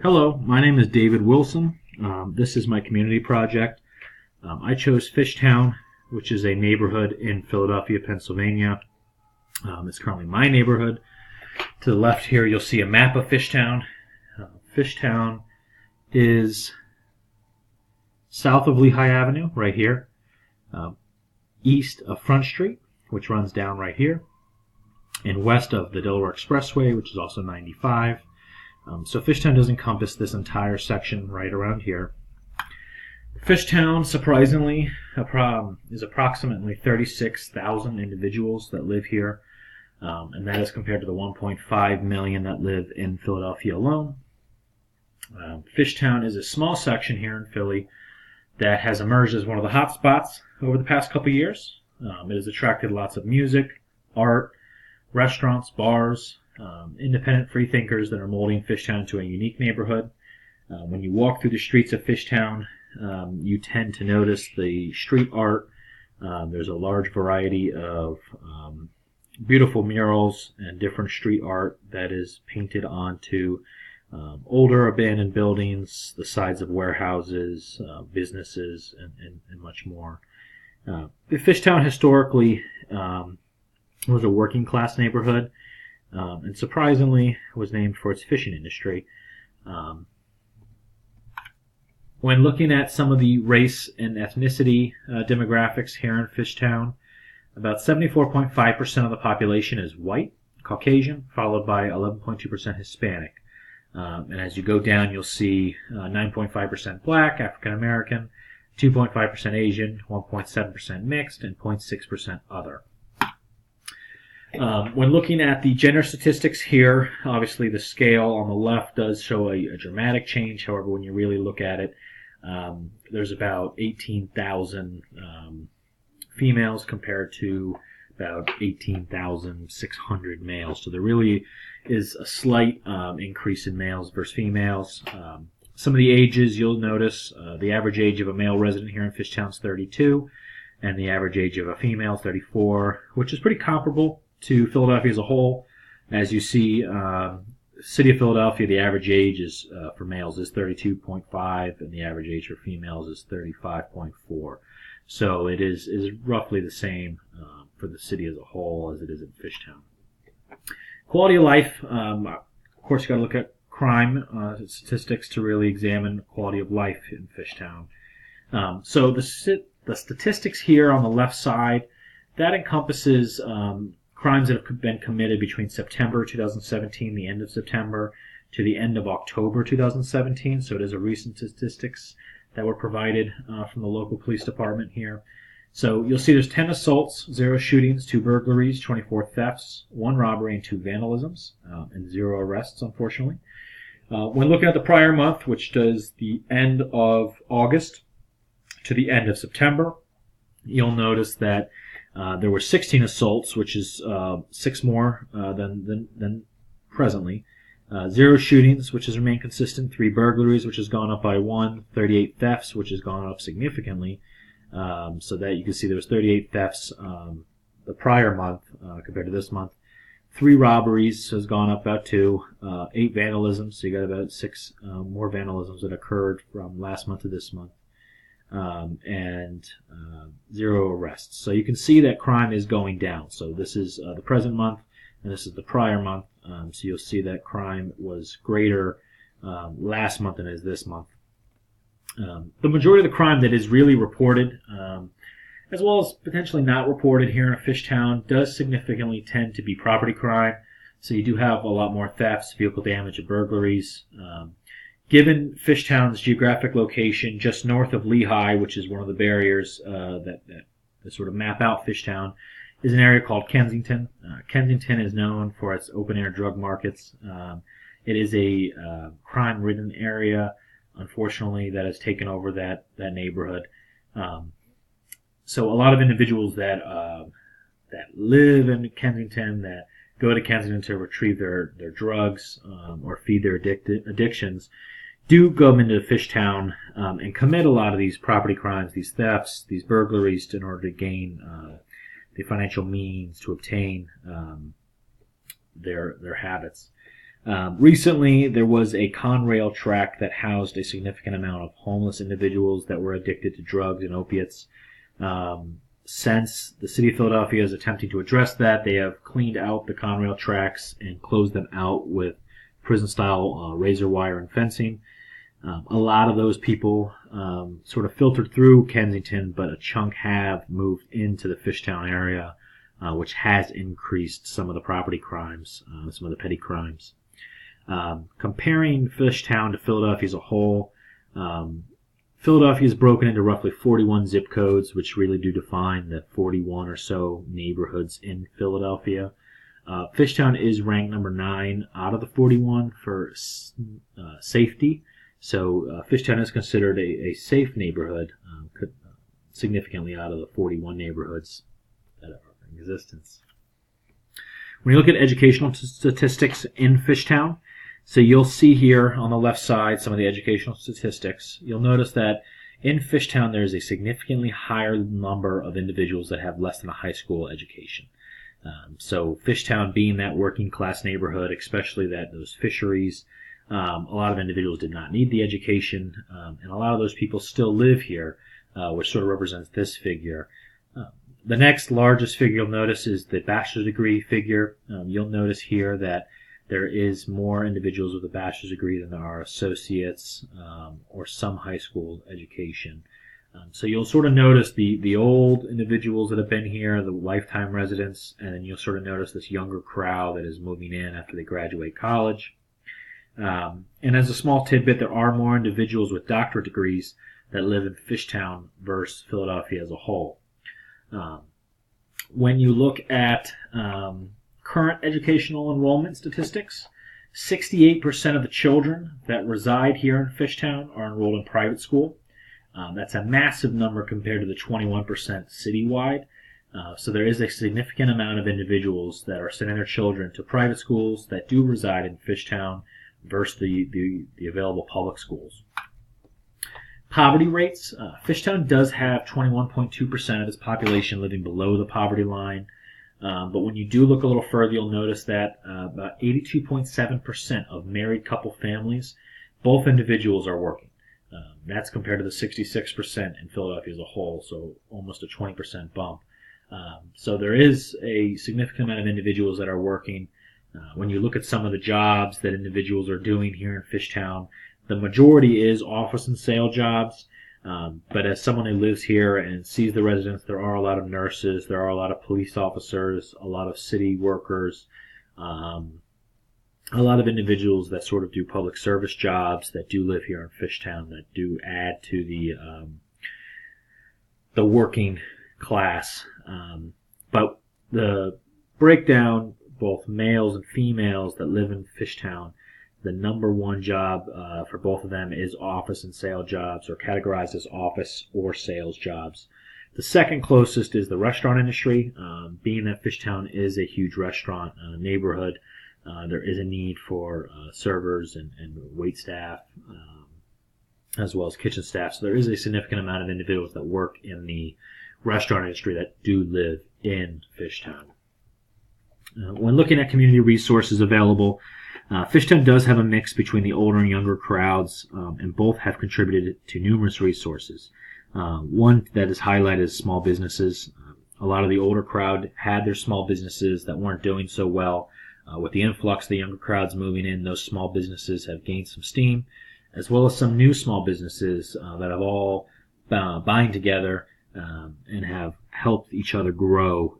Hello, my name is David Wilson. This is my community project. I chose Fishtown, which is a neighborhood in Philadelphia, Pennsylvania. It's currently my neighborhood. To the left here, you'll see a map of Fishtown. Fishtown is south of Lehigh Avenue, right here, east of Front Street, which runs down right here, and west of the Delaware Expressway, which is also 95. So Fishtown does encompass this entire section right around here. Fishtown, surprisingly, is approximately 36,000 individuals that live here, and that is compared to the 1.5 million that live in Philadelphia alone. Fishtown is a small section here in Philly that has emerged as one of the hot spots over the past couple years. It has attracted lots of music, art, restaurants, bars, independent free thinkers that are molding Fishtown into a unique neighborhood. When you walk through the streets of Fishtown, you tend to notice the street art. There's a large variety of beautiful murals and different street art that is painted onto older abandoned buildings, the sides of warehouses, businesses, and much more. Fishtown historically was a working class neighborhood, and surprisingly was named for its fishing industry. When looking at some of the race and ethnicity demographics here in Fishtown, about 74.5% of the population is white, Caucasian, followed by 11.2% Hispanic. And as you go down, you'll see 9.5% black, African American, 2.5% Asian, 1.7% mixed, and 0.6% other. When looking at the gender statistics here, obviously the scale on the left does show a dramatic change. However, when you really look at it, there's about 18,000 females compared to about 18,600 males. So there really is a slight increase in males versus females. Some of the ages you'll notice, the average age of a male resident here in Fishtown is 32, and the average age of a female is 34, which is pretty comparable to Philadelphia as a whole. As you see, city of Philadelphia, the average age is for males is 32.5, and the average age for females is 35.4. So it is roughly the same for the city as a whole as it is in Fishtown. Quality of life, of course, you got to look at crime statistics to really examine quality of life in Fishtown. So the statistics here on the left side, that encompasses crimes that have been committed between September 2017, the end of September, to the end of October 2017. So it is a recent statistics that were provided from the local police department here. So you'll see there's 10 assaults, 0 shootings, 2 burglaries, 24 thefts, 1 robbery, and 2 vandalisms, and 0 arrests, unfortunately. When looking at the prior month, which does the end of August to the end of September, you'll notice that there were 16 assaults, which is 6 more than presently. 0 shootings, which has remained consistent. 3 burglaries, which has gone up by 1. 38 thefts, which has gone up significantly. So that you can see there was 38 thefts the prior month compared to this month. 3 robberies has gone up about 2. 8 vandalisms, so you got about 6 more vandalisms that occurred from last month to this month. And 0 arrests. So you can see that crime is going down. So this is the present month, and this is the prior month. So you'll see that crime was greater last month than it is this month. The majority of the crime that is really reported, as well as potentially not reported here in Fishtown, does significantly tend to be property crime. So you do have a lot more thefts, vehicle damage, and burglaries. Given Fishtown's geographic location just north of Lehigh, which is one of the barriers that sort of map out Fishtown, is an area called Kensington. Kensington is known for its open-air drug markets. It is a crime-ridden area, unfortunately, that has taken over that neighborhood. So a lot of individuals that live in Kensington, that go to Kensington to retrieve their drugs or feed their addictions, do go into Fishtown and commit a lot of these property crimes, these thefts, these burglaries, in order to gain the financial means to obtain their habits. Recently, there was a Conrail track that housed a significant amount of homeless individuals that were addicted to drugs and opiates. Since the city of Philadelphia is attempting to address that, they have cleaned out the Conrail tracks and closed them out with prison-style razor wire and fencing. A lot of those people sort of filtered through Kensington, but a chunk have moved into the Fishtown area, which has increased some of the property crimes, some of the petty crimes. Comparing Fishtown to Philadelphia as a whole, Philadelphia is broken into roughly 41 zip codes, which really do define the 41 or so neighborhoods in Philadelphia. Fishtown is ranked number 9 out of the 41 for safety. So Fishtown is considered a safe neighborhood, significantly out of the 41 neighborhoods that are in existence. When you look at educational statistics in Fishtown, so you'll see here on the left side some of the educational statistics. You'll notice that in Fishtown there is a significantly higher number of individuals that have less than a high school education. So Fishtown being that working class neighborhood, especially those fisheries, a lot of individuals did not need the education, and a lot of those people still live here, which sort of represents this figure. The next largest figure you'll notice is the bachelor's degree figure. You'll notice here that there is more individuals with a bachelor's degree than there are associates or some high school education. So you'll sort of notice the old individuals that have been here, the lifetime residents, and then you'll sort of notice this younger crowd that is moving in after they graduate college. And as a small tidbit, there are more individuals with doctorate degrees that live in Fishtown versus Philadelphia as a whole. When you look at current educational enrollment statistics, 68% of the children that reside here in Fishtown are enrolled in private school. That's a massive number compared to the 21% citywide. So there is a significant amount of individuals that are sending their children to private schools that do reside in Fishtown versus the available public schools. Poverty rates. Fishtown does have 21.2% of its population living below the poverty line. But when you do look a little further, you'll notice that about 82.7% of married couple families, both individuals are working. That's compared to the 66% in Philadelphia as a whole, so almost a 20% bump. So there is a significant amount of individuals that are working. When you look at some of the jobs that individuals are doing here in Fishtown, the majority is office and sale jobs. But as someone who lives here and sees the residents, there are a lot of nurses, there are a lot of police officers, a lot of city workers, a lot of individuals that sort of do public service jobs that do live here in Fishtown that do add to the working class. But the breakdown, both males and females that live in Fishtown, the number one job for both of them is office and sale jobs, or categorized as office or sales jobs. The second closest is the restaurant industry. Being that Fishtown is a huge restaurant neighborhood, there is a need for servers and wait staff, as well as kitchen staff. So there is a significant amount of individuals that work in the restaurant industry that do live in Fishtown. When looking at community resources available, Fishtown does have a mix between the older and younger crowds, and both have contributed to numerous resources. One that is highlighted is small businesses. A lot of the older crowd had their small businesses that weren't doing so well. With the influx of the younger crowds moving in, those small businesses have gained some steam, as well as some new small businesses that have all bind together and have helped each other grow.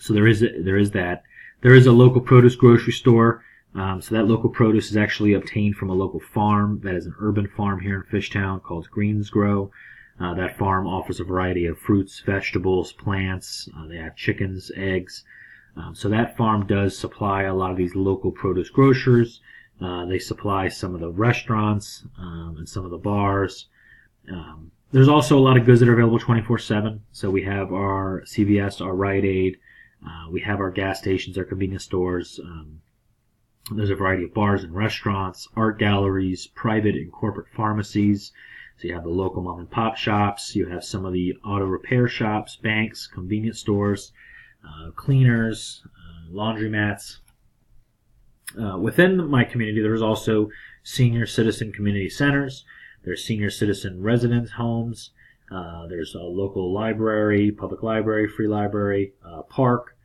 So there is that. There is a local produce grocery store. So that local produce is actually obtained from a local farm that is an urban farm here in Fishtown called Greensgrow. That farm offers a variety of fruits, vegetables, plants. They have chickens, eggs. So that farm does supply a lot of these local produce grocers. They supply some of the restaurants and some of the bars. There's also a lot of goods that are available 24/7. So we have our CVS, our Rite Aid. We have our gas stations, our convenience stores. There's a variety of bars and restaurants, art galleries, private and corporate pharmacies. So you have the local mom and pop shops. You have some of the auto repair shops, banks, convenience stores, cleaners, laundromats. Within my community, there's also senior citizen community centers. There's senior citizen residence homes. There's a local library, public library, free library, park,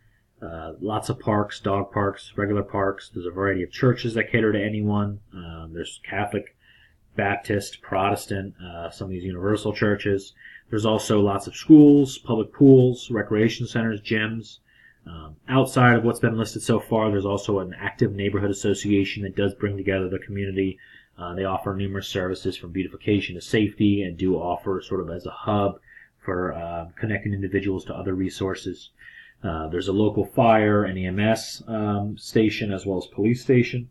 lots of parks, dog parks, regular parks. There's a variety of churches that cater to anyone. There's Catholic, Baptist, Protestant, some of these universal churches. There's also lots of schools, public pools, recreation centers, gyms. Outside of what's been listed so far, there's also an active neighborhood association that does bring together the community. They offer numerous services from beautification to safety, and do offer sort of as a hub for connecting individuals to other resources. There's a local fire and EMS station, as well as police station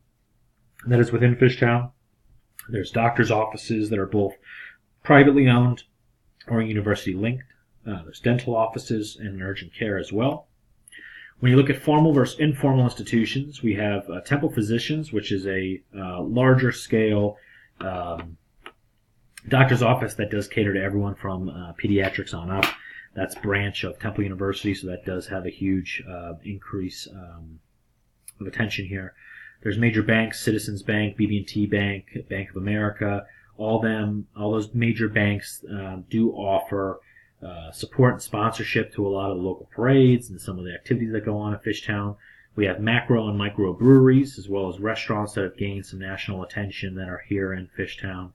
that is within Fishtown. There's doctors' offices that are both privately owned or university linked. There's dental offices and urgent care as well. When you look at formal versus informal institutions, we have Temple Physicians, which is a larger scale doctor's office that does cater to everyone from pediatrics on up. That's a branch of Temple University, so that does have a huge increase of attention here. There's major banks, Citizens Bank, BB&T Bank, Bank of America. All those major banks do offer support and sponsorship to a lot of the local parades and some of the activities that go on in Fishtown. We have macro and micro breweries, as well as restaurants that have gained some national attention that are here in Fishtown.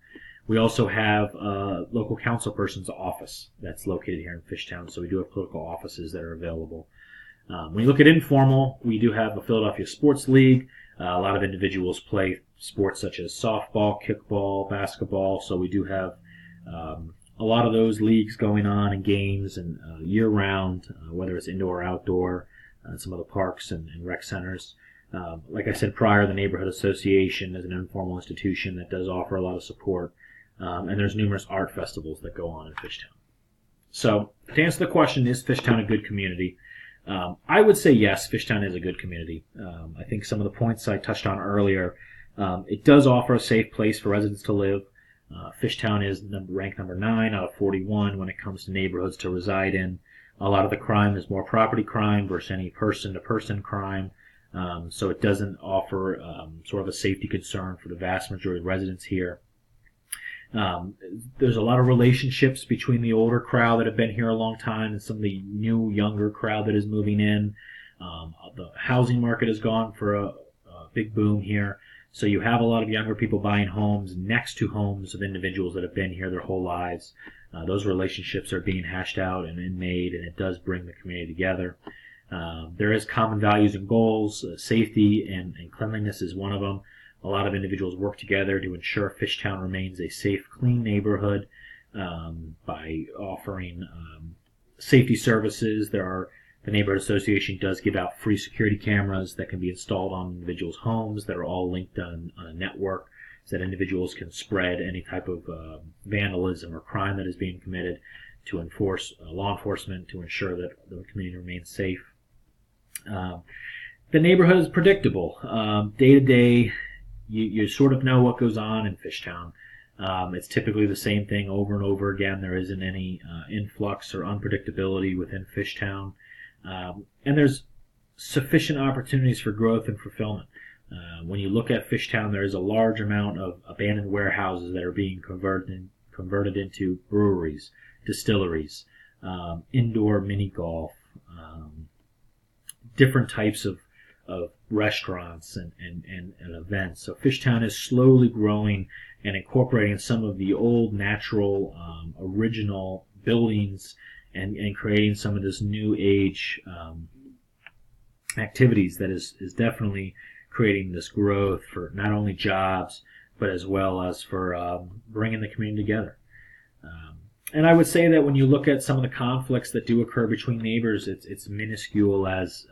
We also have a local councilperson's office that's located here in Fishtown, so we do have political offices that are available. When you look at informal, we do have a Philadelphia Sports League. A lot of individuals play sports such as softball, kickball, basketball, so we do have a lot of those leagues going on and games and year-round, whether it's indoor or outdoor, some of the parks and rec centers. Like I said prior, the Neighborhood Association is an informal institution that does offer a lot of support, and there's numerous art festivals that go on in Fishtown. So, to answer the question, is Fishtown a good community? I would say yes, Fishtown is a good community. I think some of the points I touched on earlier, it does offer a safe place for residents to live. Fishtown is ranked number 9 out of 41 when it comes to neighborhoods to reside in. A lot of the crime is more property crime versus any person-to-person crime, so it doesn't offer sort of a safety concern for the vast majority of residents here. There's a lot of relationships between the older crowd that have been here a long time and some of the new, younger crowd that is moving in. The housing market has gone for a big boom here. So you have a lot of younger people buying homes next to homes of individuals that have been here their whole lives. Those relationships are being hashed out and made, and it does bring the community together. There is common values and goals. Safety and cleanliness is one of them. A lot of individuals work together to ensure Fishtown remains a safe, clean neighborhood by offering safety services. The Neighborhood Association does give out free security cameras that can be installed on individuals' homes that are all linked on a network so that individuals can spread any type of vandalism or crime that is being committed to enforce law enforcement to ensure that the community remains safe. The neighborhood is predictable. Day to day, you sort of know what goes on in Fishtown. It's typically the same thing over and over again. There isn't any influx or unpredictability within Fishtown. And there's sufficient opportunities for growth and fulfillment. When you look at Fishtown, there is a large amount of abandoned warehouses that are being converted into breweries, distilleries, indoor mini golf, different types of restaurants and events. So Fishtown is slowly growing and incorporating some of the old natural original buildings and creating some of this new age activities that is definitely creating this growth for not only jobs but as well as for bringing the community together. And I would say that when you look at some of the conflicts that do occur between neighbors, it's minuscule as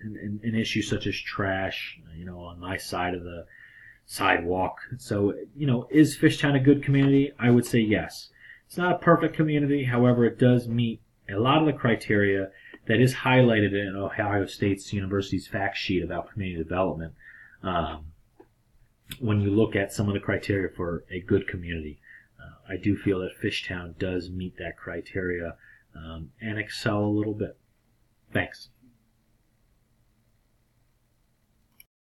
an issue such as trash, on my side of the sidewalk. So, is Fishtown a good community? I would say yes. It's not a perfect community, however, it does meet a lot of the criteria that is highlighted in Ohio State University's fact sheet about community development. When you look at some of the criteria for a good community, I do feel that Fishtown does meet that criteria and excel a little bit. Thanks.